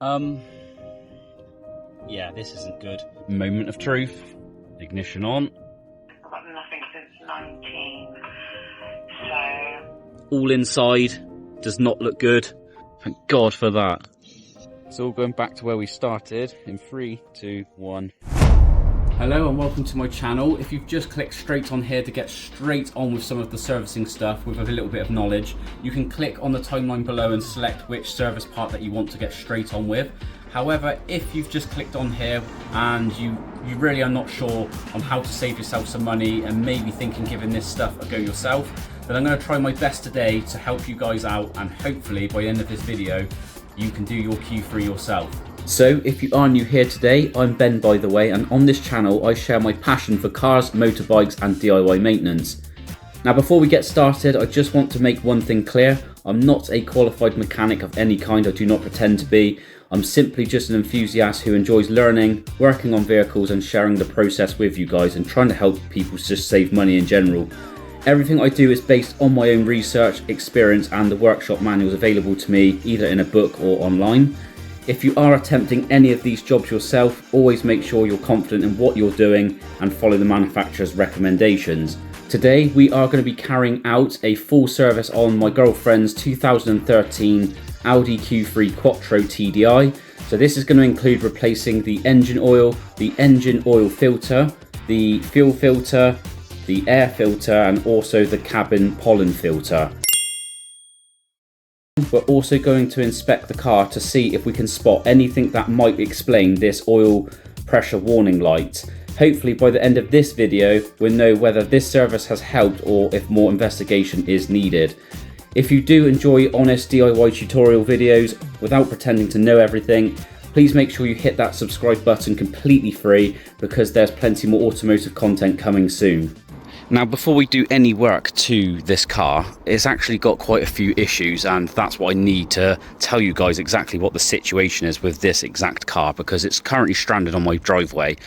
Yeah, this isn't good. Moment of truth. Ignition on. I've got nothing since 19, so... All inside. Does not look good. Thank God for that. It's all going back to where we started in 3, 2, 1. Hello and welcome to my channel. If you've just clicked straight on here to get straight on with some of the servicing stuff with a little bit of knowledge, you can click on the timeline below and select which service part that you want to get straight on with. However, if you've just clicked on here and you really are not sure on how to save yourself some money and maybe thinking giving this stuff a go yourself, then I'm going to try my best today to help you guys out, and hopefully by the end of this video you can do your Q3 yourself. So if you are new here today, I'm Ben, by the way, and on this channel I share my passion for cars, motorbikes and DIY maintenance. Now before we get started, I just want to make one thing clear. I'm not a qualified mechanic of any kind, I do not pretend to be. I'm simply just an enthusiast who enjoys learning, working on vehicles and sharing the process with you guys and trying to help people just save money in general. Everything I do is based on my own research, experience and the workshop manuals available to me either in a book or online. If you are attempting any of these jobs yourself, always make sure you're confident in what you're doing and follow the manufacturer's recommendations. Today we are going to be carrying out a full service on my girlfriend's 2013 Audi Q3 Quattro TDI. So this is going to include replacing the engine oil filter, the fuel filter, the air filter and also the cabin pollen filter. We're also going to inspect the car to see if we can spot anything that might explain this oil pressure warning light. Hopefully by the end of this video we'll know whether this service has helped or if more investigation is needed. If you do enjoy honest DIY tutorial videos without pretending to know everything, please make sure you hit that subscribe button completely free because there's plenty more automotive content coming soon. Now before we do any work to this car, it's actually got quite a few issues, and that's what I need to tell you guys exactly what the situation is with this exact car, because it's currently stranded on my driveway.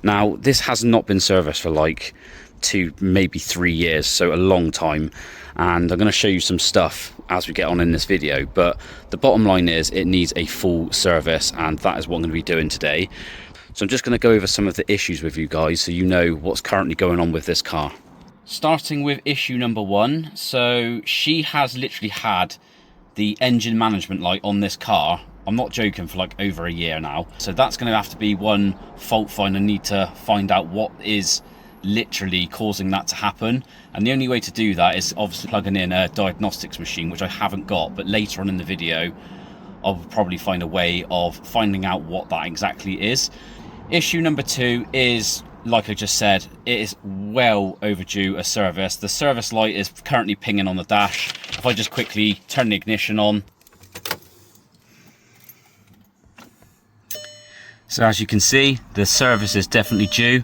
Now this has not been serviced for like 2, maybe 3 years, so a long time, and I'm going to show you some stuff as we get on in this video, but the bottom line is it needs a full service, and that is what I'm going to be doing today. So I'm just going to go over some of the issues with you guys so you know what's currently going on with this car. Starting with issue number 1, so she has literally had the engine management light on this car, I'm not joking, for like over a year now. So that's going to have to be one fault find. I need to find out what is literally causing that to happen, and the only way to do that is obviously plugging in a diagnostics machine, which I haven't got, but later on in the video I'll probably find a way of finding out what that exactly is. Issue number 2 is, like I just said, it is well overdue a service. The service light is currently pinging on the dash. If I just quickly turn the ignition on. So as you can see, the service is definitely due.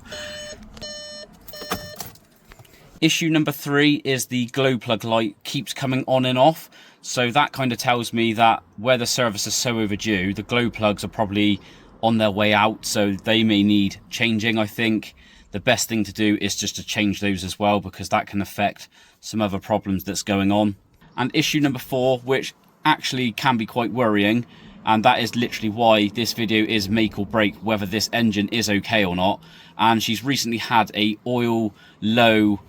Issue number 3 is the glow plug light keeps coming on and off. So that kind of tells me that where the service is so overdue, the glow plugs are probably on their way out, so they may need changing. I think the best thing to do is just to change those as well, because that can affect some other problems that's going on. And issue number 4, which actually can be quite worrying, and that is literally why this video is make or break whether this engine is okay or not, and she's recently had a oil low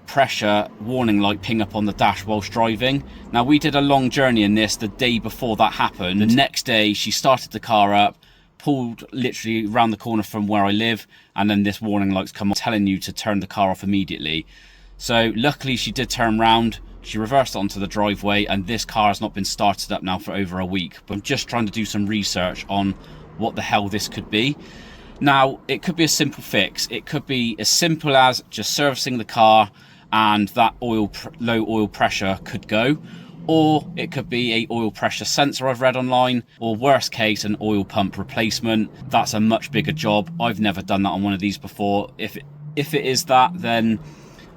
pressure warning light ping up on the dash whilst driving. Now we did a long journey in this the day before that happened. The next day she started the car up, pulled literally around the corner from where I live, and then this warning light's come on telling you to turn the car off immediately. So luckily she did turn around, she reversed onto the driveway, and this car has not been started up now for over a week. But I'm just trying to do some research on what the hell this could be. Now it could be a simple fix. It could be as simple as just servicing the car and that low oil pressure could go, or it could be a oil pressure sensor I've read online, or worst case an oil pump replacement. That's a much bigger job. I've never done that on one of these before. If it is that, then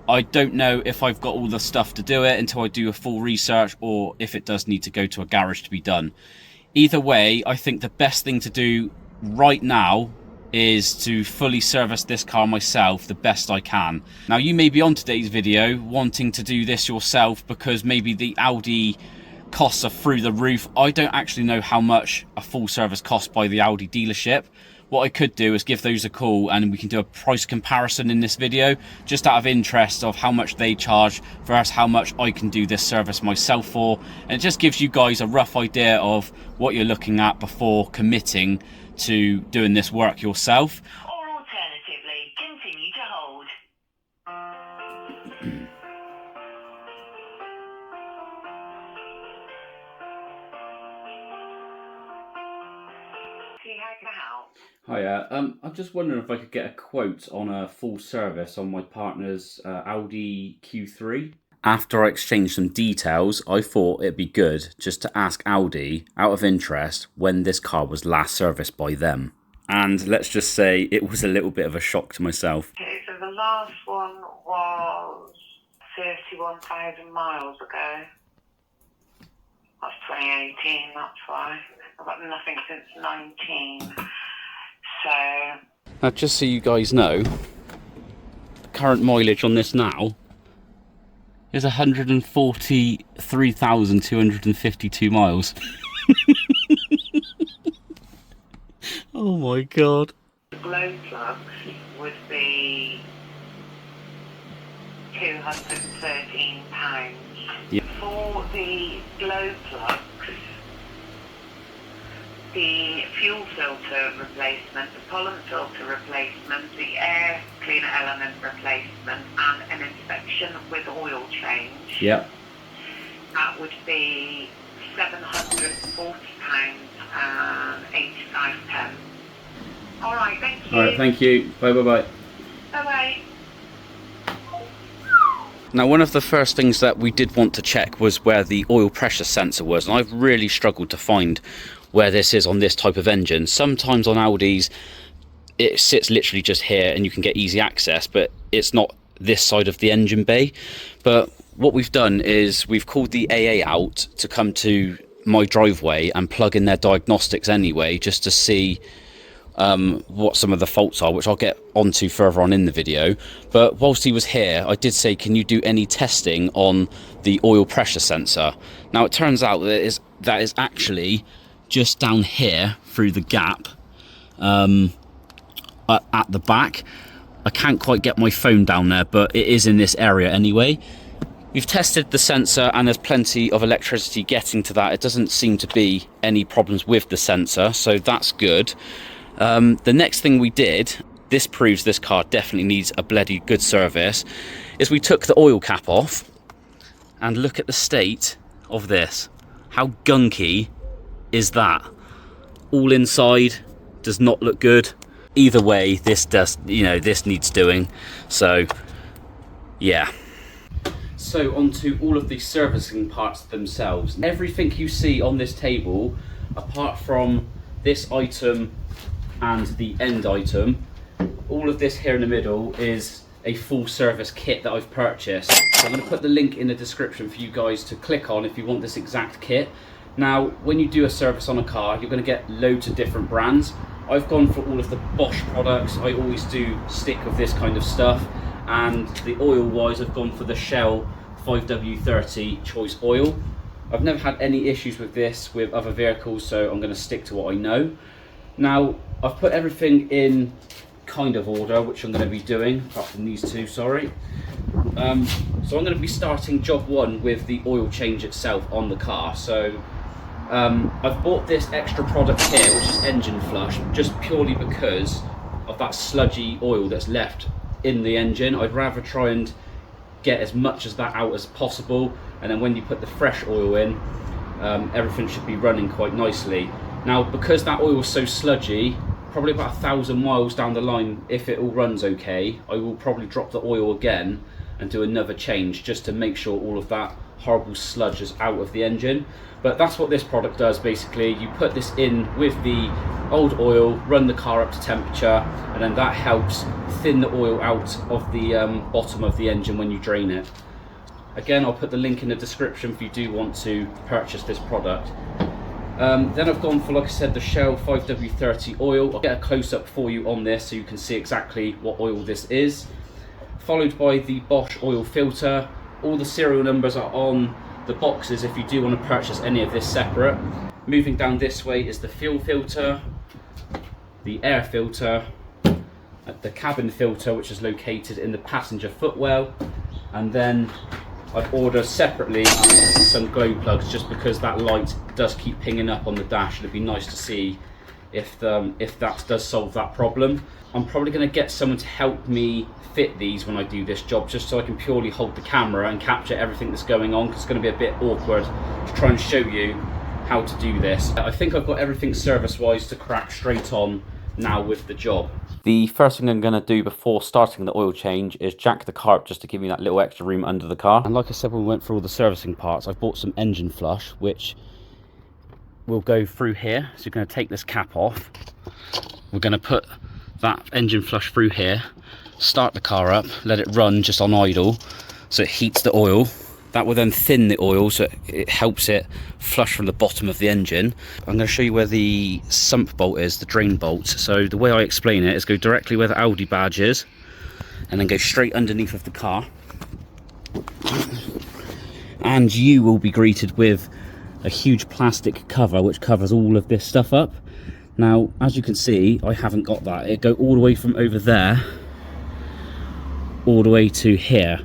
I don't know if I've got all the stuff to do it until I do a full research, or if it does need to go to a garage to be done. Either way, I think the best thing to do right now is to fully service this car myself the best I can. Now you may be on today's video wanting to do this yourself because maybe the Audi costs are through the roof. I don't actually know how much a full service costs by the Audi dealership. What I could do is give those a call and we can do a price comparison in this video, just out of interest of how much they charge versus how much I can do this service myself for. And it just gives you guys a rough idea of what you're looking at before committing to doing this work yourself. Or alternatively, continue to hold. See how can I help? Hiya, I'm just wondering if I could get a quote on a full service on my partner's Audi Q3. After I exchanged some details, I thought it'd be good just to ask Audi, out of interest, when this car was last serviced by them. And let's just say it was a little bit of a shock to myself. Okay, so the last one was 31,000 miles ago. That's 2018, that's why. I've got nothing since 19. So... Now, just so you guys know, the current mileage on this now is 143,252 miles. Oh my god. The glow plugs would be £213. Yeah. For the glow plugs, the fuel filter replacement, the pollen filter replacement, the air cleaner element replacement, and an inspection with oil change. Yep. That would be £740.85. All right, thank you. Alright, thank you. Bye bye bye. Bye bye. Now, one of the first things that we did want to check was where the oil pressure sensor was, and I've really struggled to find where this is on this type of engine. Sometimes on Audis it sits literally just here and you can get easy access, but it's not this side of the engine bay. But what we've done is we've called the AA out to come to my driveway and plug in their diagnostics anyway, just to see what some of the faults are, which I'll get onto further on in the video. But whilst he was here, I did say, can you do any testing on the oil pressure sensor? Now, it turns out that is actually just down here through the gap at the back. I can't quite get my phone down there, but it is in this area anyway. We've tested the sensor and there's plenty of electricity getting to that. It doesn't seem to be any problems with the sensor, so that's good. The next thing we did, this proves this car definitely needs a bloody good service, is we took the oil cap off and look at the state of this. How gunky is that? All inside does not look good. Either way, this does, this needs doing. So yeah. So onto all of the servicing parts themselves. Everything you see on this table, apart from this item and the end item, all of this here in the middle is a full service kit that I've purchased. So I'm going to put the link in the description for you guys to click on if you want this exact kit. Now, when you do a service on a car, you're going to get loads of different brands. I've gone for all of the Bosch products. I always do stick with this kind of stuff. And the oil wise, I've gone for the Shell 5W30 choice oil. I've never had any issues with this with other vehicles, so I'm going to stick to what I know. Now, I've put everything in kind of order, which I'm going to be doing, apart from these two, sorry. So I'm going to be starting job one with the oil change itself on the car. So I've bought this extra product here, which is engine flush, just purely because of that sludgy oil that's left in the engine. I'd rather try and get as much as that out as possible, and then when you put the fresh oil in, everything should be running quite nicely. Now, because that oil is so sludgy, probably about 1,000 miles down the line, if it all runs okay, I will probably drop the oil again and do another change just to make sure all of that horrible sludge is out of the engine. But that's what this product does basically. You put this in with the old oil, run the car up to temperature, and then that helps thin the oil out of the bottom of the engine when you drain it. Again, I'll put the link in the description if you do want to purchase this product. Then I've gone for, like I said, the Shell 5W30 oil. I'll get a close-up for you on this so you can see exactly what oil this is. Followed by the Bosch oil filter. All the serial numbers are on the boxes if you do want to purchase any of this separate. Moving down this way is the fuel filter, the air filter, the cabin filter, which is located in the passenger footwell, and then I've ordered separately some glow plugs just because that light does keep pinging up on the dash. It'd be nice to see if that does solve that problem. I'm probably going to get someone to help me fit these when I do this job, just so I can purely hold the camera and capture everything that's going on, because it's going to be a bit awkward to try and show you how to do this. I think I've got everything service-wise to crack straight on now with the job. The first thing I'm going to do before starting the oil change is jack the car up just to give me that little extra room under the car. And like I said when we went through all the servicing parts, I've bought some engine flush, which will go through here. So you're going to take this cap off. We're going to put that engine flush through here, start the car up, let it run just on idle so it heats the oil. That will then thin the oil so it helps it flush from the bottom of the engine. I'm going to show you where the sump bolt is, the drain bolt. So the way I explain it is go directly where the Audi badge is and then go straight underneath of the car. And you will be greeted with a huge plastic cover which covers all of this stuff up. Now, as you can see, I haven't got that. It go all the way from over there all the way to here.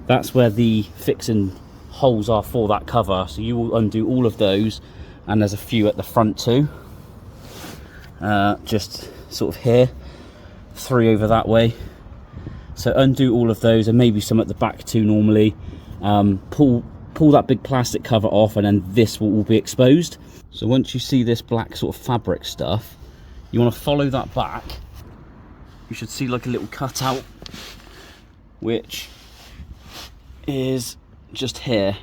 That's where the fixing holes are for that cover. So you will undo all of those, and there's a few at the front too. Just sort of here, 3 over that way. So undo all of those, and maybe some at the back too normally. Pull that big plastic cover off, and then this will all be exposed. So once you see this black sort of fabric stuff, you want to follow that back. You should see like a little cutout, which is just here.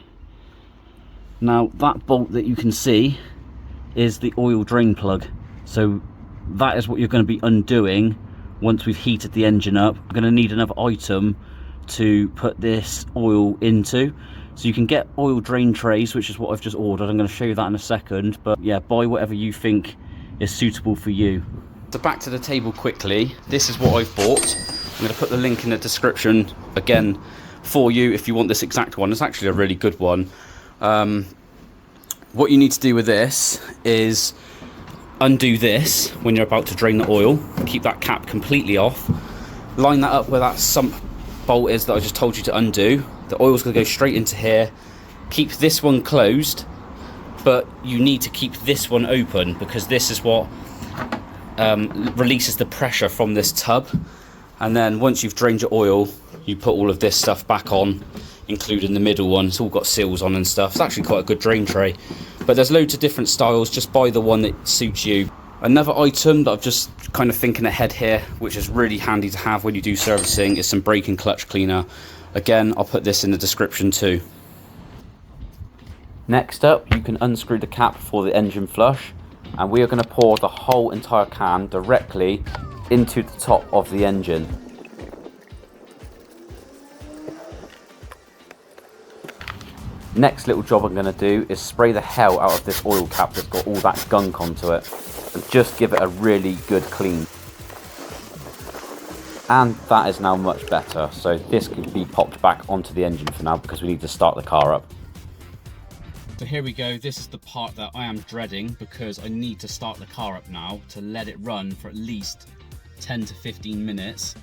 Now that bolt that you can see is the oil drain plug. So that is what you're going to be undoing once we've heated the engine up. We're going to need another item to put this oil into. So you can get oil drain trays, which is what I've just ordered. I'm going to show you that in a second, but yeah, buy whatever you think is suitable for you. So back to the table quickly. This is what I've bought. I'm going to put the link in the description again for you if you want this exact one. It's actually a really good one. What you need to do with this is undo this when you're about to drain the oil. Keep that cap completely off. Line that up where that sump bolt is that I just told you to undo. The oil's going to go straight into here. Keep this one closed, but you need to keep this one open because this is what releases the pressure from this tub. And then once you've drained your oil, you put all of this stuff back on, including the middle one. It's all got seals on and stuff. It's actually quite a good drain tray, but there's loads of different styles. Just buy the one that suits you. Another item that I'm just kind of thinking ahead here, which is really handy to have when you do servicing, is some brake and clutch cleaner. Again, I'll put this in the description too. Next up, you can unscrew the cap for the engine flush, and we are going to pour the whole entire can directly into the top of the engine. Next little job I'm going to do is spray the hell out of this oil cap that's got all that gunk onto it, and just give it a really good clean. And that is now much better, so this can be popped back onto the engine for now because we need to start the car up. So here we go. This is the part that I am dreading because I need to start the car up now to let it run for at least 10 to 15 minutes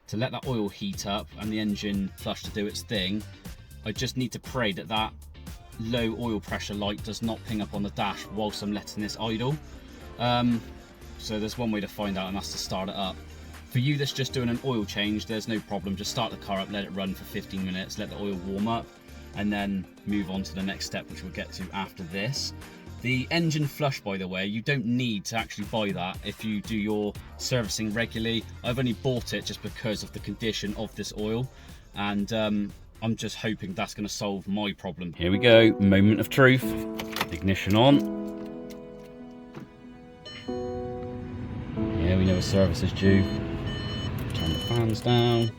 to let that oil heat up and the engine flush to do its thing. I just need to pray that that low oil pressure light does not ping up on the dash whilst I'm letting this idle. So there's one way to find out, and that's to start it up. For you that's just doing an oil change, there's no problem. Just start the car up, let it run for 15 minutes, let the oil warm up, and then move on to the next step, which we'll get to after this. The engine flush, by the way, you don't need to actually buy that if you do your servicing regularly. I've only bought it just because of the condition of this oil, and I'm just hoping that's going to solve my problem. Here we go, moment of truth. Ignition on. Yeah, we know a service is due. Turn the fans down.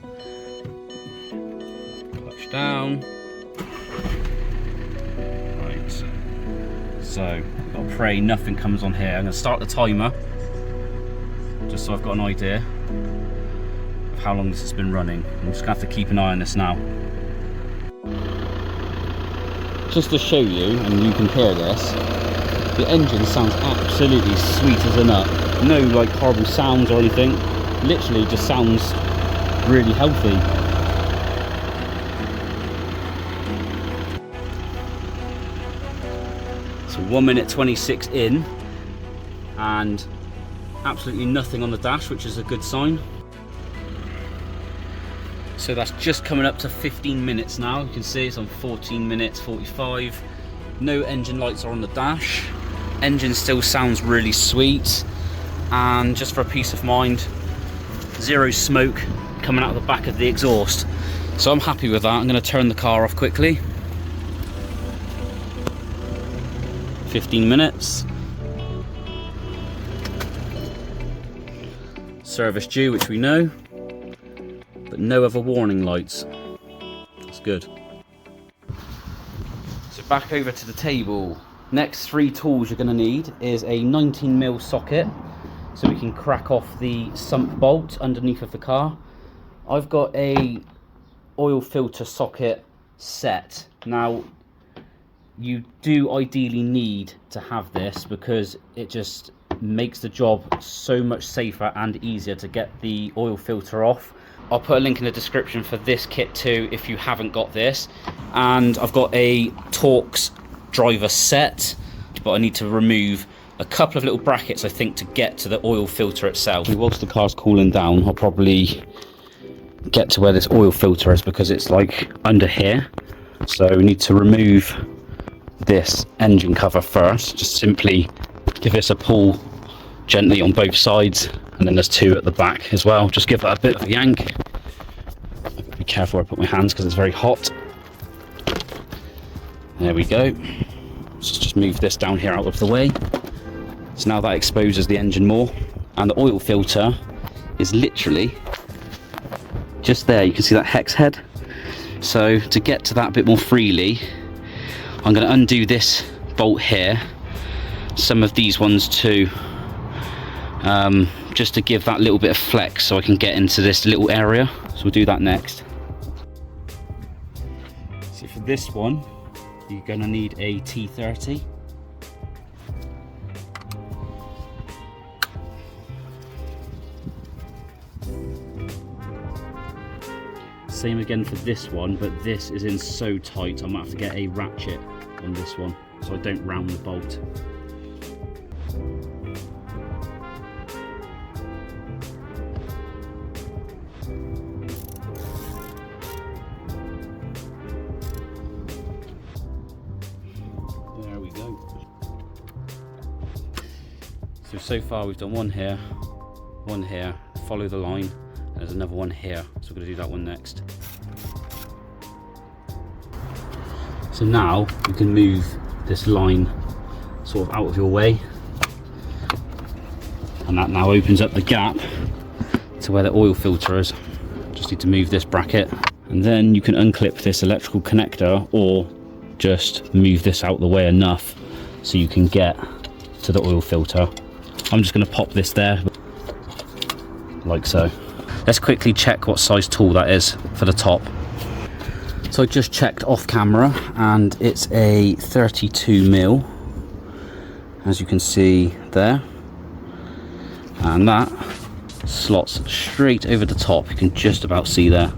Clutch down. Right. So, I've got to pray nothing comes on here. I'm going to start the timer, just so I've got an idea of how long this has been running. I'm just going to have to keep an eye on this now. just to show you, and you can hear this, the engine sounds absolutely sweet as a nut. No like horrible sounds or anything. Literally just sounds really healthy. So 1 minute 26 in, and absolutely nothing on the dash, which is a good sign. So that's just coming up to 15 minutes now. You can see it's on 14 minutes 45. No engine lights are on the dash. Engine still sounds really sweet, and just for a peace of mind, zero smoke coming out of the back of the exhaust. So I'm happy with that. I'm going to turn the car off quickly. 15 minutes. Service due, which we know, but no other warning lights. That's good. So back over to the table. Next 3 tools you're going to need is a 19mm socket, so we can crack off the sump bolt underneath of the car. I've got a oil filter socket set. Now, you do ideally need to have this because it just makes the job so much safer and easier to get the oil filter off. I'll put a link in the description for this kit too if you haven't got this. And I've got a Torx driver set, but I need to remove a couple of little brackets, I think, to get to the oil filter itself. Whilst the car's cooling down, I'll probably get to where this oil filter is because it's like under here. So we need to remove this engine cover first. Just simply give this a pull gently on both sides, and then there's 2 at the back as well. Just give that a bit of a yank. Be careful where I put my hands because it's very hot. There we go. Let's just move this down here out of the way. So now that exposes the engine more, and the oil filter is literally just there. You can see that hex head. So to get to that a bit more freely, I'm going to undo this bolt here, some of these ones too, just to give that little bit of flex so I can get into this little area. So we'll do that next. So for this one, you're going to need a T30. Same again for this one, but this is in so tight I might have to get a ratchet on this one so I don't round the bolt. There we go. So far we've done one here, follow the line. There's another one here, so we're going to do that one next. So now you can move this line sort of out of your way, and that now opens up the gap to where the oil filter is. Just need to move this bracket, and then you can unclip this electrical connector or just move this out of the way enough so you can get to the oil filter. I'm just going to pop this there like so. Let's quickly check what size tool that is for the top. So I just checked off camera and it's a 32mm, as you can see there, and that slots straight over the top. You can just about see there,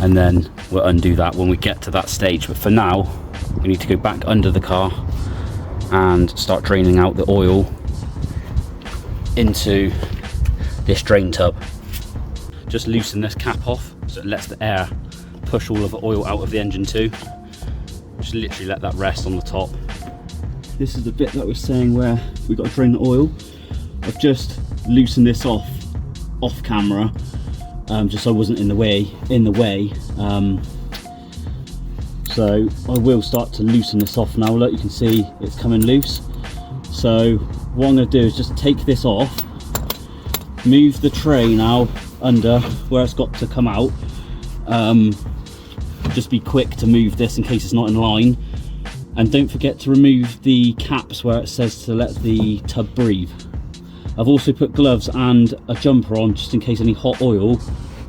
and then we'll undo that when we get to that stage. But for now we need to go back under the car and start draining out the oil into this drain tub. Just loosen this cap off so it lets the air push all of the oil out of the engine too. Just literally let that rest on the top. This is the bit that we're saying where we've got to drain the oil. I've just loosened this off camera, just so I wasn't in the way. So I will start to loosen this off now. Look, you can see it's coming loose. So what I'm going to do is just take this off, move the tray now under where it's got to come out. Just be quick to move this in case it's not in line, and don't forget to remove the caps where it says to let the tub breathe. I've also put gloves and a jumper on just in case any hot oil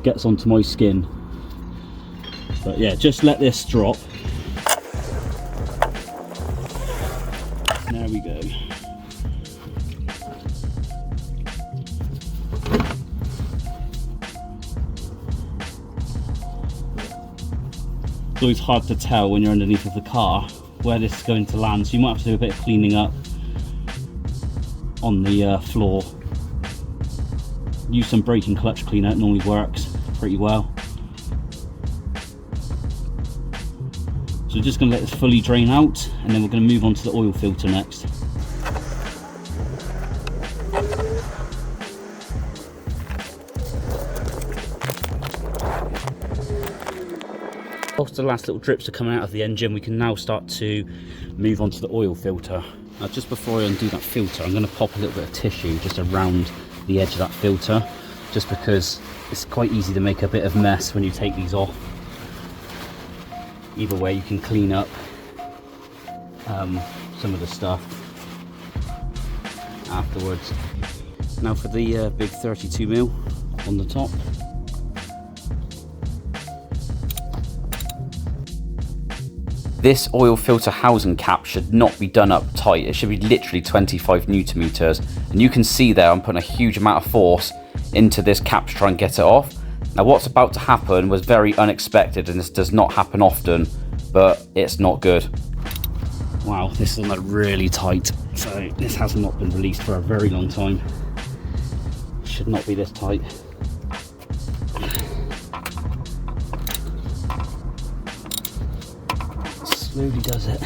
gets onto my skin. But yeah, just let this drop. always hard to tell when you're underneath of the car where this is going to land, so you might have to do a bit of cleaning up on the floor. Use some braking clutch cleaner, it normally works pretty well. So we're just going to let this fully drain out, and then we're going to move on to the oil filter next. Whilst the last little drips are coming out of the engine, we can now start to move on to the oil filter. Now, just before I undo that filter, I'm going to pop a little bit of tissue just around the edge of that filter, just because it's quite easy to make a bit of mess when you take these off. Either way, you can clean up some of the stuff afterwards. Now for the big 32mm on the top. This oil filter housing cap should not be done up tight. It should be literally 25 Newton meters. And you can see there I'm putting a huge amount of force into this cap to try and get it off. Now what's about to happen was very unexpected, and this does not happen often, but it's not good. Wow, this is really tight. So this has not been released for a very long time. It should not be this tight. Slowly does it.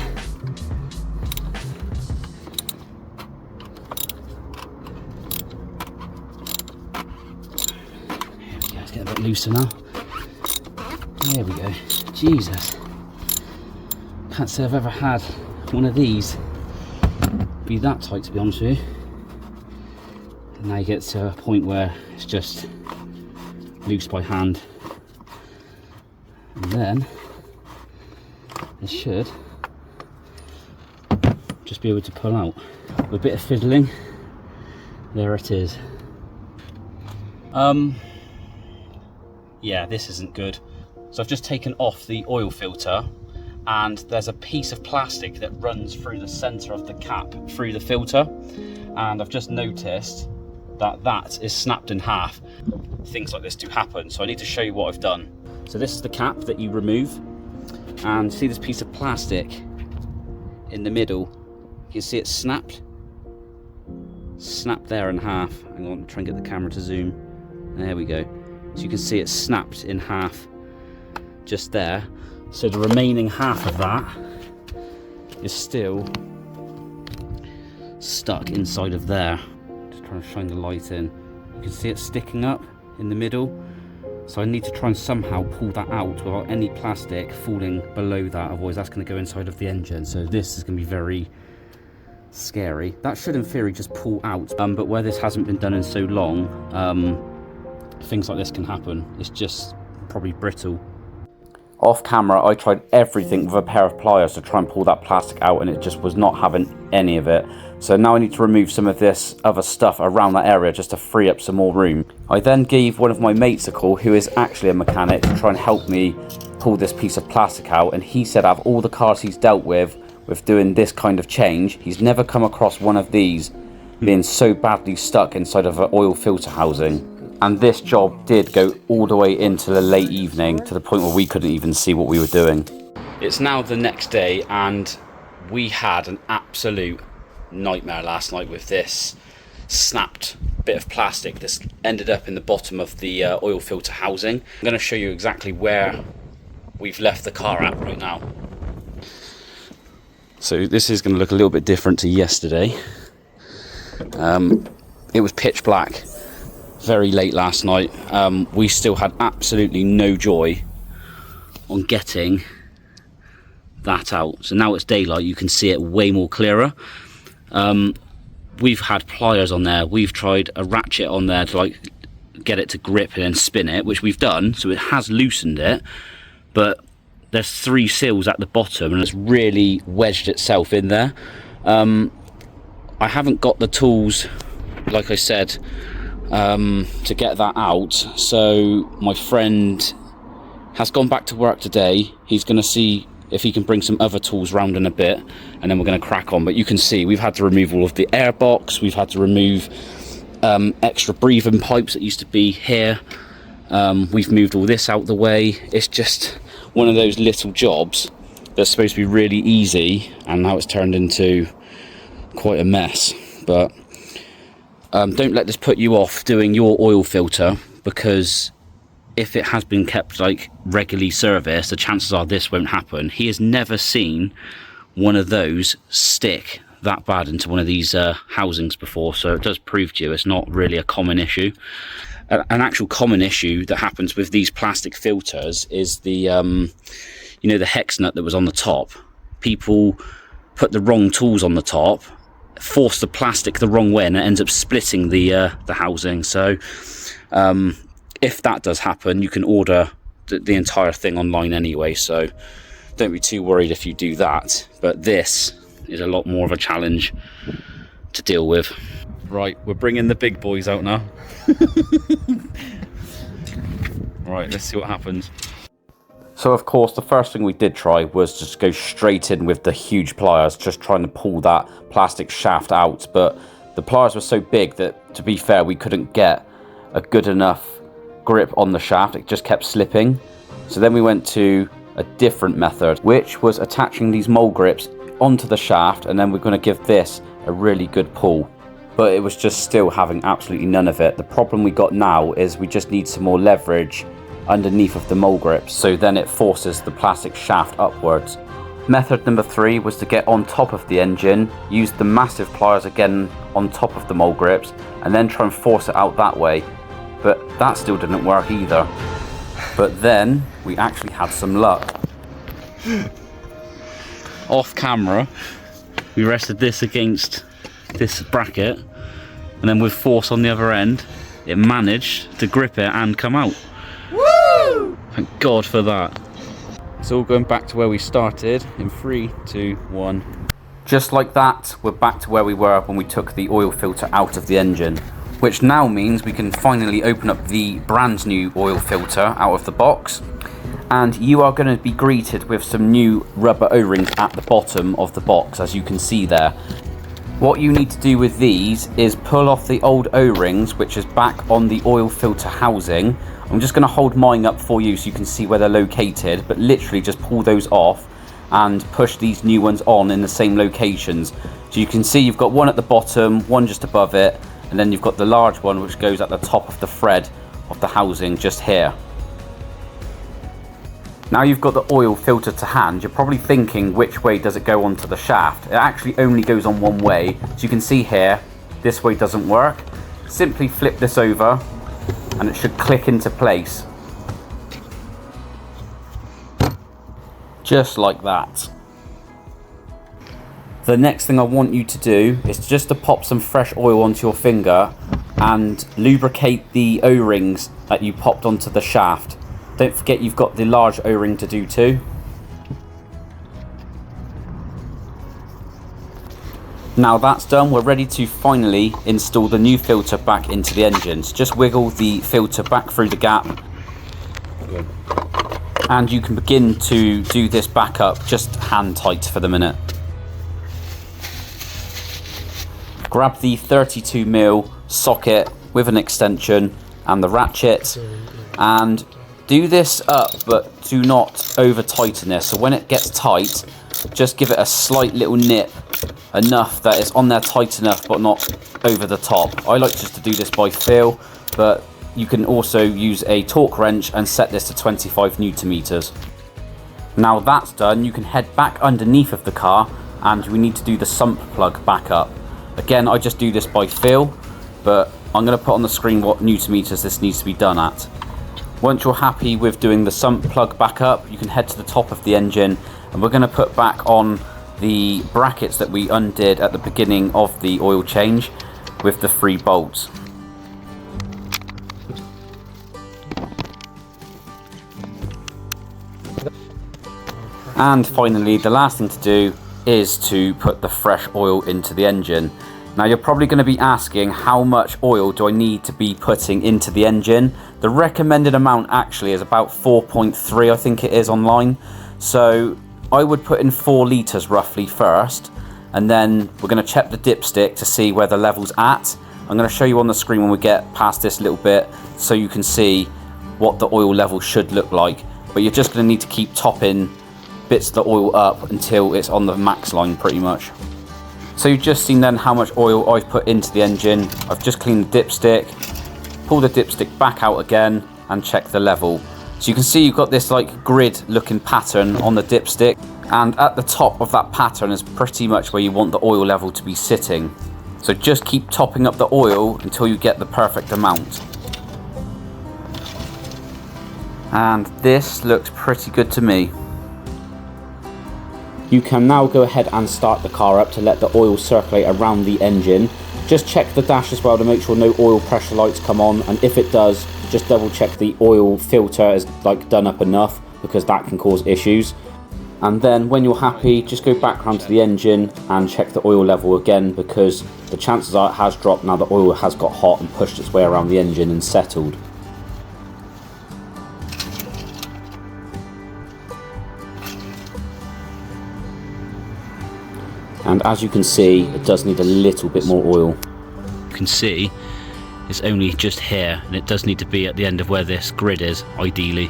Let's get a bit looser now. There we go. Jesus. Can't say I've ever had one of these be that tight, to be honest with you. And now you get to a point where it's just loose by hand. And then it should just be able to pull out. With a bit of fiddling, there it is. Yeah, this isn't good. So I've just taken off the oil filter, and there's a piece of plastic that runs through the center of the cap through the filter, and I've just noticed that that is snapped in half. Things like this do happen, so I need to show you what I've done. So this is the cap that you remove, and see this piece of plastic in the middle. You can see it's snapped there in half. Hang on, try and get the camera to zoom. There we go. So you can see it's snapped in half just there. So the remaining half of that is still stuck inside of there. Just trying to shine the light in. You can see it sticking up in the middle. So I need to try and somehow pull that out without any plastic falling below that, otherwise that's going to go inside of the engine. So this is going to be very scary. That should in theory just pull out, but where this hasn't been done in so long, things like this can happen. It's just probably brittle. Off camera, I tried everything with a pair of pliers to try and pull that plastic out, and it just was not having any of it. So now I need to remove some of this other stuff around that area just to free up some more room. I then gave one of my mates a call, who is actually a mechanic, to try and help me pull this piece of plastic out, and he said out of all the cars he's dealt with doing this kind of change, he's never come across one of these being so badly stuck inside of an oil filter housing. And this job did go all the way into the late evening, to the point where we couldn't even see what we were doing. It's now the next day, and we had an absolute nightmare last night with this snapped bit of plastic. This ended up in the bottom of the oil filter housing. I'm going to show you exactly where we've left the car at right now. So this is going to look a little bit different to yesterday. It was pitch black very late last night. We still had absolutely no joy on getting that out. So now it's daylight, you can see it way more clearer. We've had pliers on there, we've tried a ratchet on there to like get it to grip and then spin it, which we've done, so it has loosened it, but there's 3 seals at the bottom and it's really wedged itself in there. I haven't got the tools, like I said, to get that out, so my friend has gone back to work today. He's going to see if he can bring some other tools round in a bit, and then we're going to crack on. But you can see we've had to remove all of the air box, we've had to remove extra breathing pipes that used to be here. We've moved all this out the way. It's just, one of those little jobs that's supposed to be really easy, and now it's turned into quite a mess. But don't let this put you off doing your oil filter, because if it has been kept like regularly serviced, the chances are this won't happen. He has never seen one of those stick that bad into one of these housings before, so it does prove to you it's not really a common issue. An actual common issue that happens with these plastic filters is the you know, the hex nut that was on the top. People put the wrong tools on the top, force the plastic the wrong way, and it ends up splitting the housing. So if that does happen, you can order the entire thing online anyway, so don't be too worried if you do that. But this is a lot more of a challenge to deal with. Right, we're bringing the big boys out now. Right, let's see what happens. So of course the first thing we did try was just go straight in with the huge pliers, just trying to pull that plastic shaft out, but the pliers were so big that, to be fair, we couldn't get a good enough grip on the shaft. It just kept slipping. So then we went to a different method, which was attaching these mole grips onto the shaft, and then we're going to give this a really good pull. But it was just still having absolutely none of it. The problem we got now is we just need some more leverage underneath of the mole grips, so then it forces the plastic shaft upwards. Method number 3 was to get on top of the engine, use the massive pliers again on top of the mole grips, and then try and force it out that way. But that still didn't work either. But then we actually had some luck. Off camera, we rested this against this bracket, and then with force on the other end, it managed to grip it and come out. Woo! Thank God for that. It's all going back to where we started in 3, 2, 1. Just like that, we're back to where we were when we took the oil filter out of the engine, which now means we can finally open up the brand new oil filter out of the box. And you are going to be greeted with some new rubber O-rings at the bottom of the box, as you can see there. What you need to do with these is pull off the old O-rings, which is back on the oil filter housing. I'm just going to hold mine up for you so you can see where they're located, but literally just pull those off and push these new ones on in the same locations. So you can see you've got one at the bottom, one just above it, and then you've got the large one which goes at the top of the thread of the housing just here. Now you've got the oil filter to hand, you're probably thinking, which way does it go onto the shaft? It actually only goes on one way. So you can see here, this way doesn't work. Simply flip this over and it should click into place. Just like that. The next thing I want you to do is just to pop some fresh oil onto your finger and lubricate the O-rings that you popped onto the shaft. Don't forget you've got the large O-ring to do too. Now that's done, we're ready to finally install the new filter back into the engine. So just wiggle the filter back through the gap. Good. And you can begin to do this back up, just hand tight for the minute. Grab the 32mm socket with an extension and the ratchet, and do this up, but do not over tighten this. So when it gets tight, just give it a slight little nip, enough that it's on there tight enough but not over the top. I like just to do this by feel, but you can also use a torque wrench and set this to 25 Newton meters. Now that's done, you can head back underneath of the car and we need to do the sump plug back up. Again, I just do this by feel, but I'm going to put on the screen what Newton meters this needs to be done at. Once you're happy with doing the sump plug back up, you can head to the top of the engine and we're going to put back on the brackets that we undid at the beginning of the oil change with the 3 bolts. And finally, the last thing to do is to put the fresh oil into the engine. Now you're probably going to be asking, how much oil do I need to be putting into the engine? The recommended amount actually is about 4.3, I think it is online. So I would put in 4 litres roughly first, and then we're going to check the dipstick to see where the level's at. I'm going to show you on the screen when we get past this little bit so you can see what the oil level should look like. but you're just going to need to keep topping bits of the oil up until it's on the max line pretty much. So you've just seen then how much oil I've put into the engine. I've just cleaned the dipstick, pull the dipstick back out again and check the level. So you can see you've got this like grid looking pattern on the dipstick, and at the top of that pattern is pretty much where you want the oil level to be sitting. So just keep topping up the oil until you get the perfect amount. And this looks pretty good to me. You can now go ahead and start the car up to let the oil circulate around the engine. Just check the dash as well to make sure no oil pressure lights come on, and if it does, just double check the oil filter is like done up enough, because that can cause issues. And then when you're happy, just go back around to the engine and check the oil level again, because the chances are it has dropped now the oil has got hot and pushed its way around the engine and settled. And as you can see, it does need a little bit more oil. You can see it's only just here, and it does need to be at the end of where this grid is, ideally.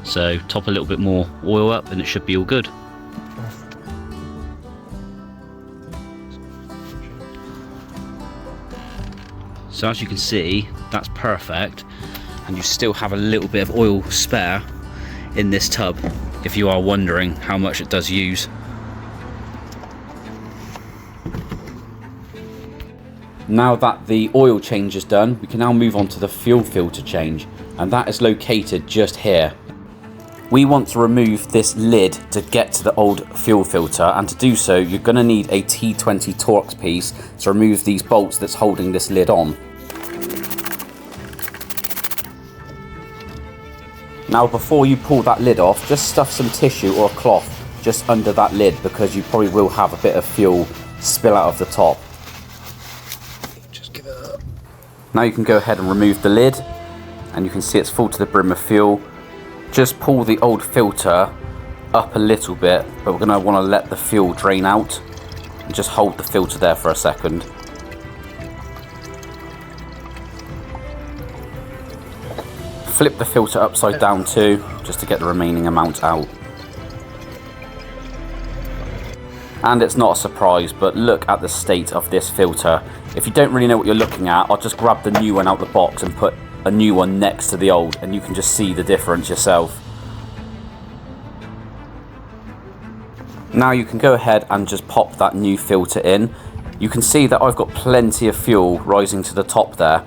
So top a little bit more oil up and it should be all good. So as you can see, that's perfect, and you still have a little bit of oil spare in this tub, if you are wondering how much it does use. Now that the oil change is done, we can now move on to the fuel filter change, and that is located just here. We want to remove this lid to get to the old fuel filter, and to do so you're going to need a T20 Torx piece to remove these bolts that's holding this lid on. Now before you pull that lid off, just stuff some tissue or a cloth just under that lid, because you probably will have a bit of fuel spill out of the top. Now you can go ahead and remove the lid, and you can see it's full to the brim of fuel. Just pull the old filter up a little bit, but we're going to want to let the fuel drain out, and just hold the filter there for a second. Flip the filter upside down too, just to get the remaining amount out. And it's not a surprise, but look at the state of this filter. If you don't really know what you're looking at, I'll just grab the new one out the box and put a new one next to the old, and you can just see the difference yourself. Now you can go ahead and just pop that new filter in. You can see that I've got plenty of fuel rising to the top there,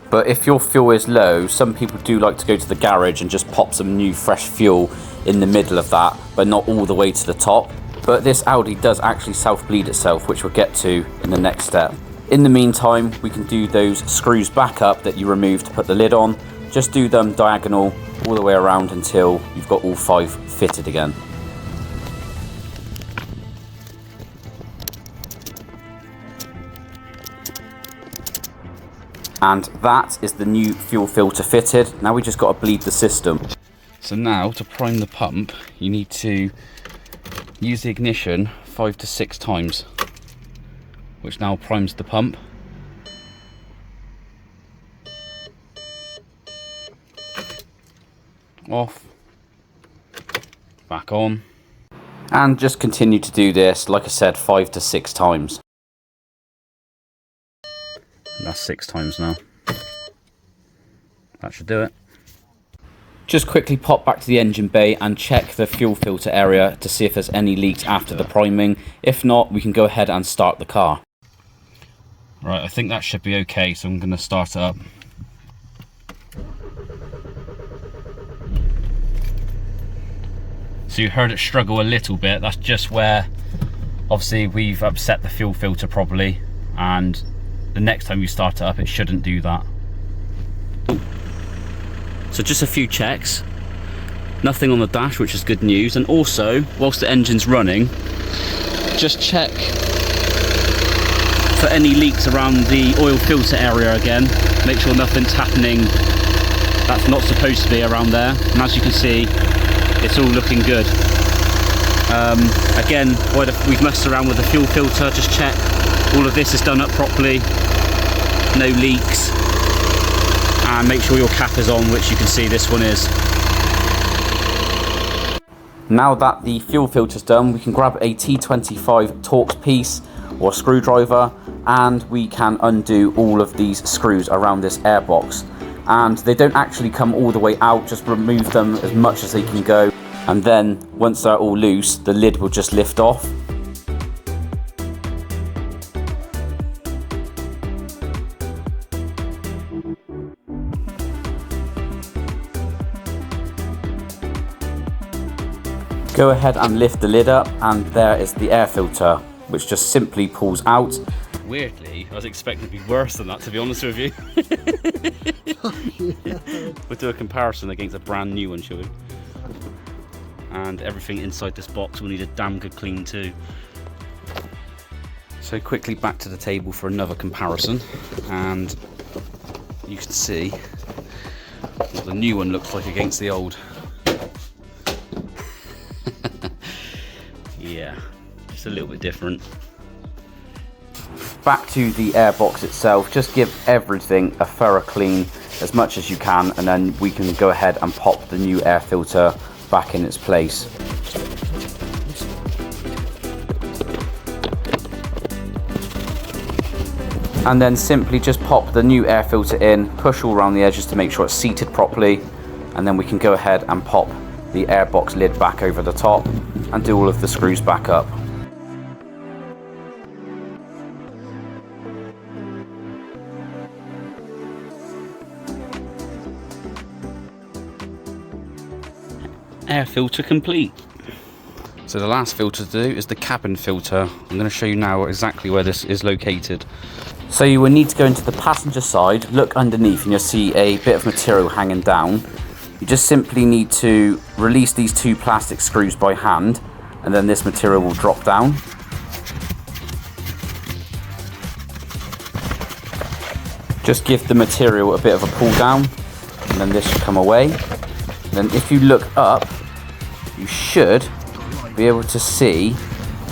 but if your fuel is low, some people do like to go to the garage and just pop some new fresh fuel in the middle of that, but not all the way to the top. But this Audi does actually self-bleed itself, which we'll get to in the next step. In the meantime, we can do those screws back up that you removed to put the lid on. Just do them diagonal all the way around until you've got all 5 fitted again. And that is the new fuel filter fitted. Now we just got to bleed the system. So now to prime the pump, you need to use the ignition 5 to 6 times, which now primes the pump. Off, back on, and just continue to do this, like I said, 5 to 6 times. And that's 6 times now. That should do it. Just quickly pop back to the engine bay and check the fuel filter area to see if there's any leaks after the priming. If not, we can go ahead and start the car. Right, I think that should be okay, so I'm going to start it up. So you heard it struggle a little bit. That's just where obviously we've upset the fuel filter properly, and the next time you start it up it shouldn't do that. So just a few checks, nothing on the dash, which is good news, and also whilst the engine's running, just check for any leaks around the oil filter area again. Make sure nothing's happening that's not supposed to be around there, and as you can see it's all looking good. Again, we've messed around with the fuel filter, just check all of this is done up properly, no leaks. And make sure your cap is on, which you can see this one is. Now that the fuel filter's done, we can grab a T25 Torx piece or screwdriver, and we can undo all of these screws around this airbox. And they don't actually come all the way out, just remove them as much as they can go. And then once they're all loose, the lid will just lift off. Go ahead and lift the lid up, and there is the air filter, which just simply pulls out. Weirdly, I was expecting it to be worse than that, to be honest with you. We'll do a comparison against a brand new one, shall we? And everything inside this box will need a damn good clean too. So quickly back to the table for another comparison, and you can see what the new one looks like against the old. Yeah, just a little bit different. Back to the airbox itself, just give everything a thorough clean as much as you can, and then we can go ahead and pop the new air filter back in its place. And then simply just pop the new air filter in, push all around the edges to make sure it's seated properly, and then we can go ahead and pop the airbox lid back over the top and do all of the screws back up. Air filter complete. So the last filter to do is the cabin filter. I'm going to show you now exactly where this is located. So you will need to go into the passenger side, look underneath, and you'll see a bit of material hanging down. You just simply need to release these two plastic screws by hand, and then this material will drop down. Just give the material a bit of a pull down, and then this should come away. And then if you look up, you should be able to see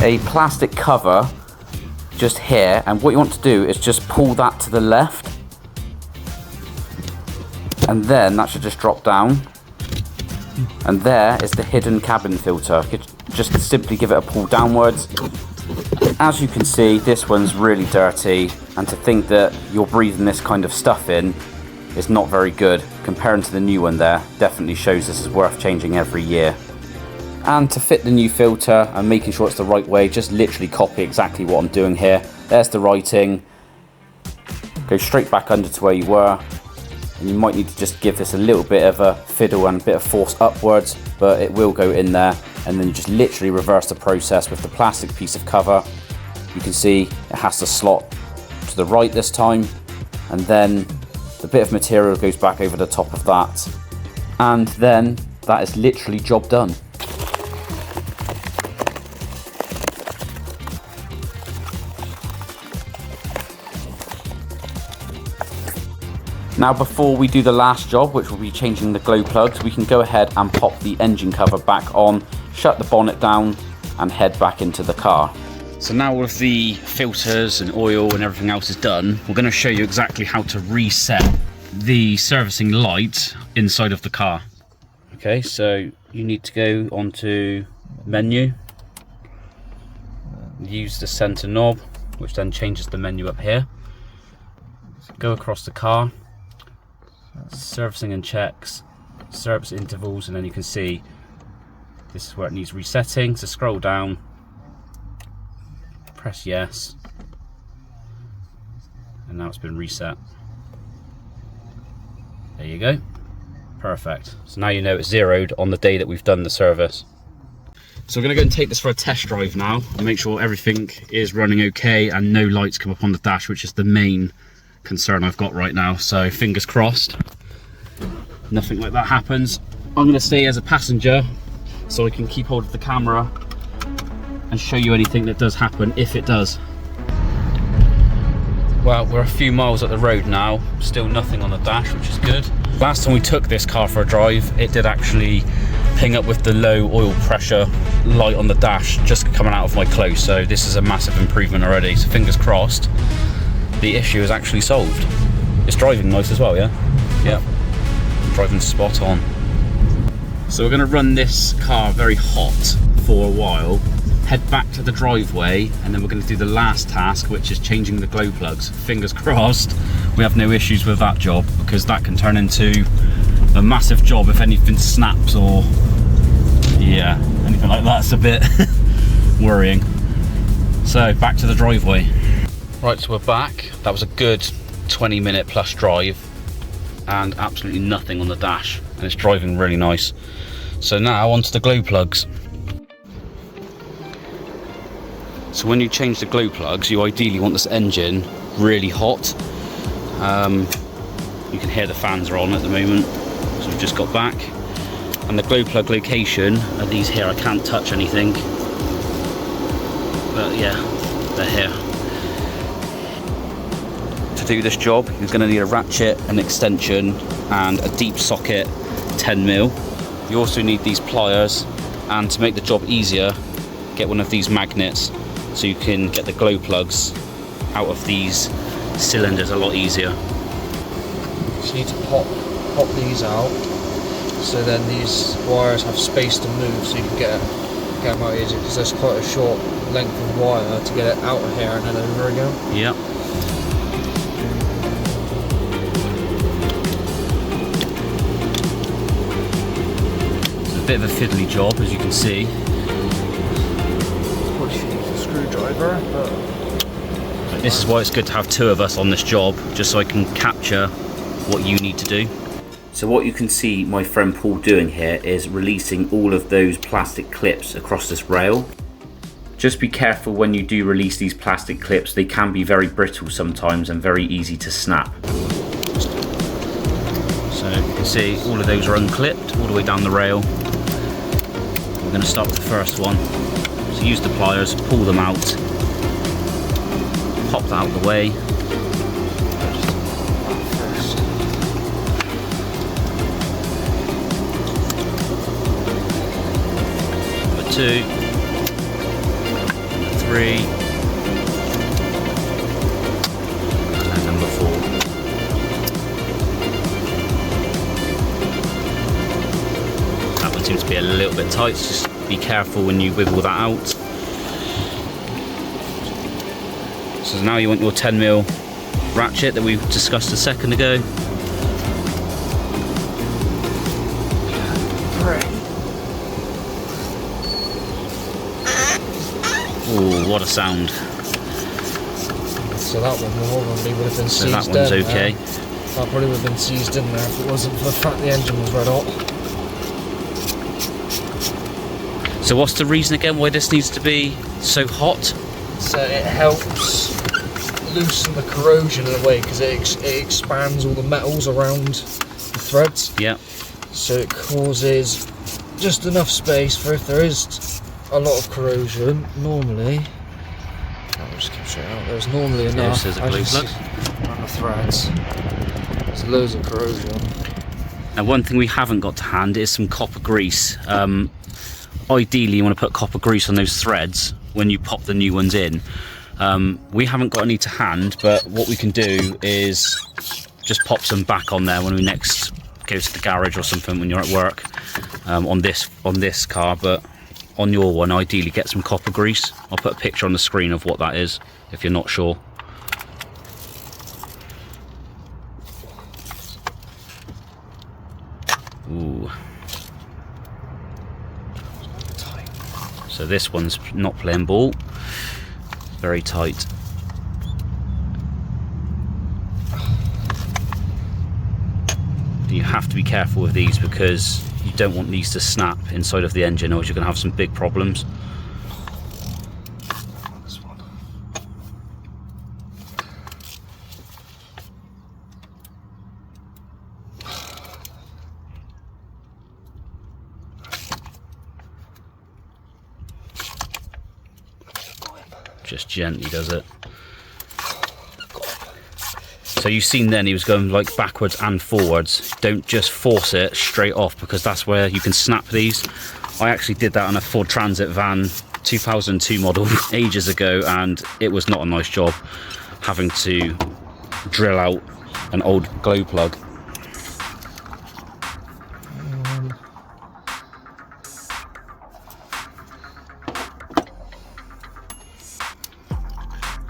a plastic cover just here, and what you want to do is just pull that to the left, and then that should just drop down, and there is the hidden cabin filter. Just simply give it a pull downwards. As you can see, this one's really dirty, and to think that you're breathing this kind of stuff in is not very good. Comparing to the new one there, definitely shows this is worth changing every year. And to fit the new filter and making sure it's the right way, just literally copy exactly what I'm doing here. There's the writing. Go straight back under to where you were. And you might need to just give this a little bit of a fiddle and a bit of force upwards, but it will go in there. And then you just literally reverse the process with the plastic piece of cover. You can see it has to slot to the right this time, and then the bit of material goes back over the top of that, and then that is literally job done. Now before we do the last job, which will be changing the glow plugs, we can go ahead and pop the engine cover back on, shut the bonnet down, and head back into the car. So now all of the filters and oil and everything else is done, we're going to show you exactly how to reset the servicing light inside of the car. Okay, so you need to go onto menu, use the center knob, which then changes the menu up here. Go across the car, servicing and checks, service intervals, and then you can see this is where it needs resetting. So scroll down, press yes, and now it's been reset. There you go, perfect. So now you know it's zeroed on the day that we've done the service. So we're going to go and take this for a test drive now and make sure everything is running okay and no lights come up on the dash, which is the main concern I've got right now. So fingers crossed nothing like that happens. I'm going to stay as a passenger so I can keep hold of the camera and show you anything that does happen if it does. Well, we're a few miles up the road now, still nothing on the dash, which is good. Last time we took this car for a drive, it did actually ping up with the low oil pressure light on the dash just coming out of my close, so this is a massive improvement already. So fingers crossed the issue is actually solved. It's driving nice as well, yeah? Yeah, driving spot on. So we're going to run this car very hot for a while, head back to the driveway, and then we're going to do the last task, which is changing the glow plugs. Fingers crossed we have no issues with that job, because that can turn into a massive job if anything snaps or yeah, anything like that's a bit worrying. So back to the driveway. Right, so we're back. That was a good 20-minute plus drive and absolutely nothing on the dash, and it's driving really nice. So now onto the glow plugs. So when you change the glow plugs, you ideally want this engine really hot. You can hear the fans are on at the moment, so we've just got back. And the glow plug location are these here. I can't touch anything, but yeah, they're here. To do this job, you're going to need a ratchet, an extension, and a deep socket 10mm. You also need these pliers, and to make the job easier, get one of these magnets so you can get the glow plugs out of these cylinders a lot easier. Just need to pop these out, so then these wires have space to move, so you can get them out easier, because there's quite a short length of wire to get it out of here and then over again. Yep. Bit of a fiddly job, as you can see. Probably should use a screwdriver, but this is why it's good to have two of us on this job, just so I can capture what you need to do. So what you can see my friend Paul doing here is releasing all of those plastic clips across this rail. Just be careful when you do release these plastic clips, they can be very brittle sometimes and very easy to snap. So you can see all of those are unclipped all the way down the rail. We're going to start with the first one. So use the pliers, pull them out, pop that out of the way. Number 2, number 3, and then number 4. Seems to be a little bit tight, so just be careful when you wiggle that out. So now you want your 10mm ratchet that we discussed a second ago. Ooh, what a sound. So that one probably would have been seized in. So that one's okay. That probably would have been seized in there if it wasn't for the fact the engine was red hot. So what's the reason again why this needs to be so hot? So it helps loosen the corrosion in a way, because it expands all the metals around the threads. Yeah. So it causes just enough space for if there is a lot of corrosion. Normally, I'll just keep straight out. There's normally enough. There's a glue plug on the threads. There's loads of corrosion. Now one thing we haven't got to hand is some copper grease. Ideally you want to put copper grease on those threads when you pop the new ones in. We haven't got any to hand, but what we can do is just pop some back on there when we next go to the garage or something when you're at work, on this car. But on your one, ideally get some copper grease. I'll put a picture on the screen of what that is if you're not sure. Ooh. So this one's not playing ball, very tight. You have to be careful with these, because you don't want these to snap inside of the engine, or you're going to have some big problems. This one. Just gently does it. So you've seen then he was going like backwards and forwards. Don't just force it straight off, because that's where you can snap these. I actually did that on a Ford Transit van, 2002 model, ages ago, and it was not a nice job having to drill out an old glow plug.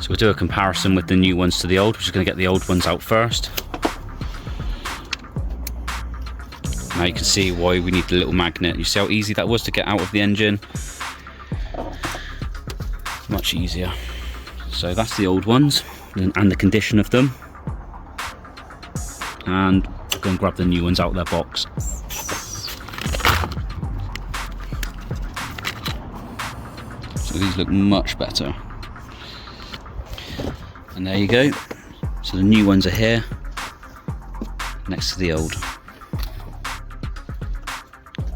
So we'll do a comparison with the new ones to the old. We're just going to get the old ones out first. Now you can see why we need the little magnet. You see how easy that was to get out of the engine? Much easier. So that's the old ones and the condition of them. And I'll go and grab the new ones out of their box. So these look much better. And there you go. So the new ones are here next to the old.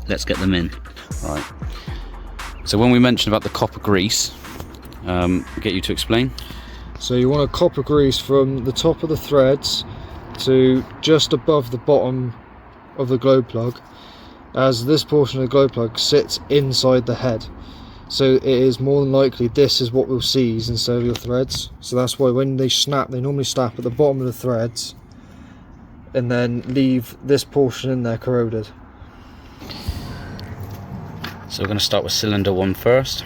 Let's get them in. Right. So when we mentioned about the copper grease, get you to explain. So you want a copper grease from the top of the threads to just above the bottom of the glow plug, as this portion of the glow plug sits inside the head. So it is more than likely this is what will seize instead of your threads. So that's why when they snap, they normally snap at the bottom of the threads and then leave this portion in there corroded. So we're going to start with cylinder 1 first.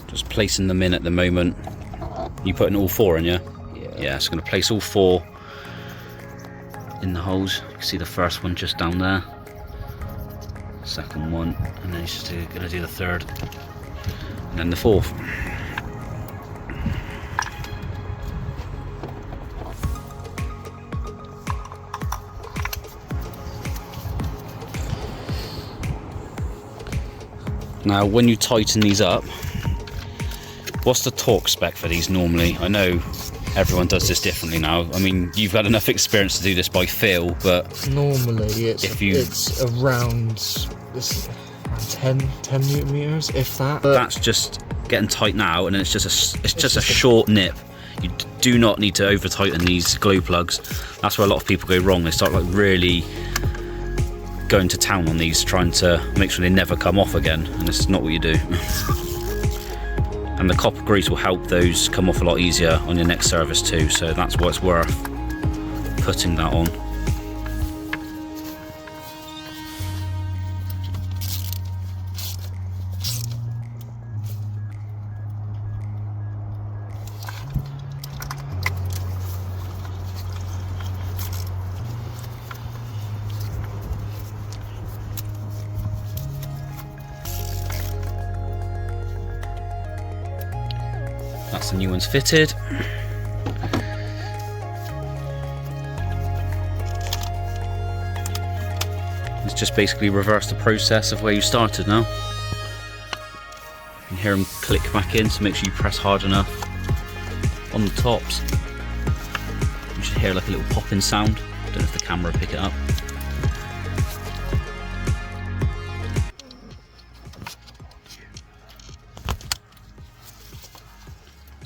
Just placing them in at the moment. You putting all 4 in, yeah? Yeah, so I'm going to place all 4 in the holes. You can see the first one just down there. Second one, and then he's just going to do the third. And then the fourth. Now, when you tighten these up, what's the torque spec for these normally? I know everyone does this differently now. I mean, you've had enough experience to do this by feel, but normally it's around 10 newton meters, if that. That's just getting tight now, and then it's just a short nip. You do not need to over tighten these glow plugs. That's where a lot of people go wrong. They start like really going to town on these, trying to make sure they never come off again, and this is not what you do. And the copper grease will help those come off a lot easier on your next service too, so that's why it's worth putting that on. That's the new ones fitted. It's just basically reverse the process of where you started now. You can hear them click back in, so make sure you press hard enough on the tops. You should hear like a little popping sound. Don't know if the camera will pick it up.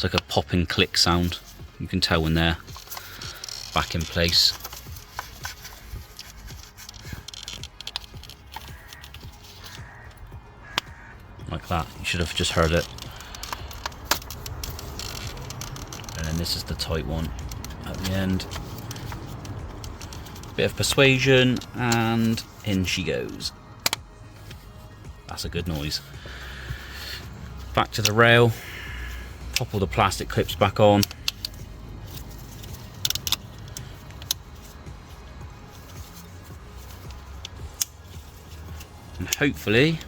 It's like a popping click sound. You can tell when they're back in place. Like that. You should have just heard it. And then this is the tight one at the end. Bit of persuasion, and in she goes. That's a good noise. Back to the rail. Pop all the plastic clips back on. And hopefully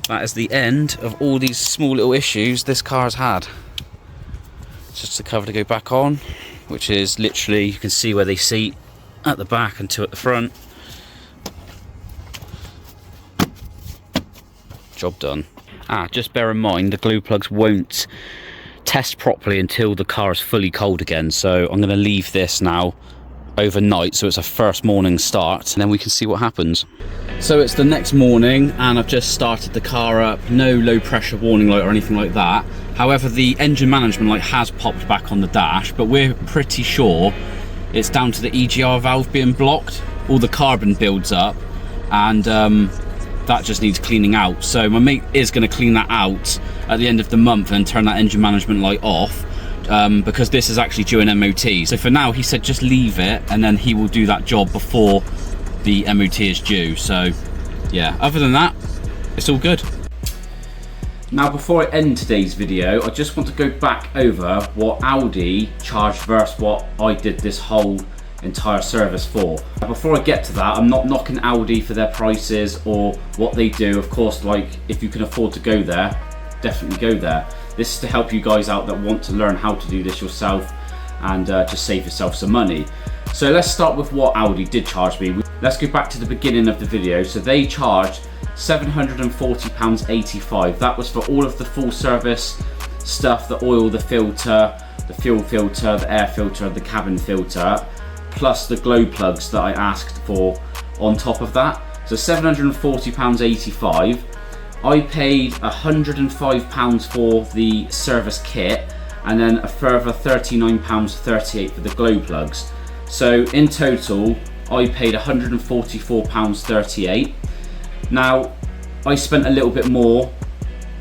that is the end of all these small little issues this car's had. It's just the cover to go back on, which is literally, you can see where they seat at the back and 2 at the front. Job done. Just bear in mind the glue plugs won't test properly until the car is fully cold again, so I'm going to leave this now overnight so it's a first morning start, and then we can see what happens. So it's the next morning and I've just started the car up. No low pressure warning light or anything like that. However, the engine management light has popped back on the dash, but we're pretty sure it's down to the EGR valve being blocked. All the carbon builds up, and that just needs cleaning out. So my mate is going to clean that out at the end of the month and turn that engine management light off, because this is actually due an MOT. So for now, he said just leave it, and then he will do that job before the MOT is due. So yeah, other than that, it's all good. Now before I end today's video, I just want to go back over what Audi charged versus what I did this whole entire service for. Before I get to that, I'm not knocking Audi for their prices or what they do. Of course, like, if you can afford to go there, definitely go there. This is to help you guys out that want to learn how to do this yourself and just save yourself some money. So let's start with what Audi did charge me. Let's go back to the beginning of the video. So they charged £740.85. That was for all of the full service stuff, the oil, the filter, the fuel filter, the air filter, the cabin filter, plus the glow plugs that I asked for on top of that. So £740.85. I paid £105 for the service kit, and then a further £39.38 for the glow plugs. So in total, I paid £144.38. Now, I spent a little bit more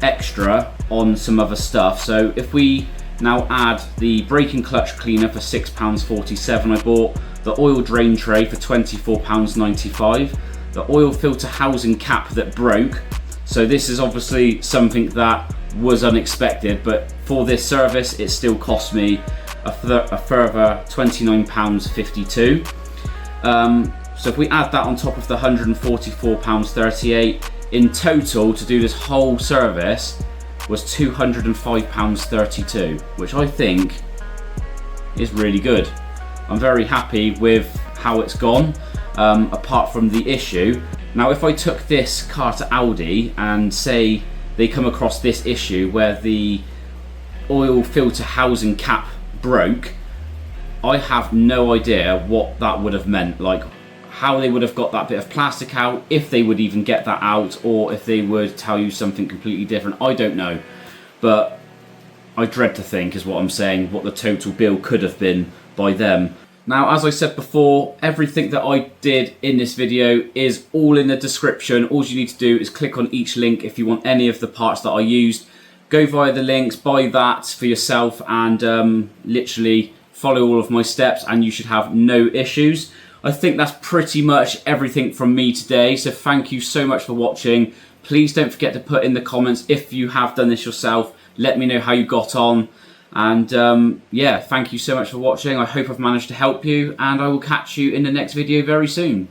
extra on some other stuff. So if we now add the brake and clutch cleaner for £6.47, I bought the oil drain tray for £24.95, the oil filter housing cap that broke. So this is obviously something that was unexpected, but for this service, it still cost me a further £29.52. So if we add that on top of the £144.38, in total to do this whole service was £205.32, which I think is really good. I'm very happy with how it's gone, apart from the issue. Now if I took this car to Audi and say they come across this issue where the oil filter housing cap broke, I have no idea what that would have meant, like how they would have got that bit of plastic out, if they would even get that out, or if they would tell you something completely different. I don't know, but I dread to think, is what I'm saying, what the total bill could have been by them. Now, as I said before, everything that I did in this video is all in the description. All you need to do is click on each link if you want any of the parts that I used. Go via the links, buy that for yourself, and literally follow all of my steps, and you should have no issues. I think that's pretty much everything from me today, so thank you so much for watching. Please don't forget to put in the comments if you have done this yourself. Let me know how you got on. And yeah, thank you so much for watching. I hope I've managed to help you, and I will catch you in the next video very soon.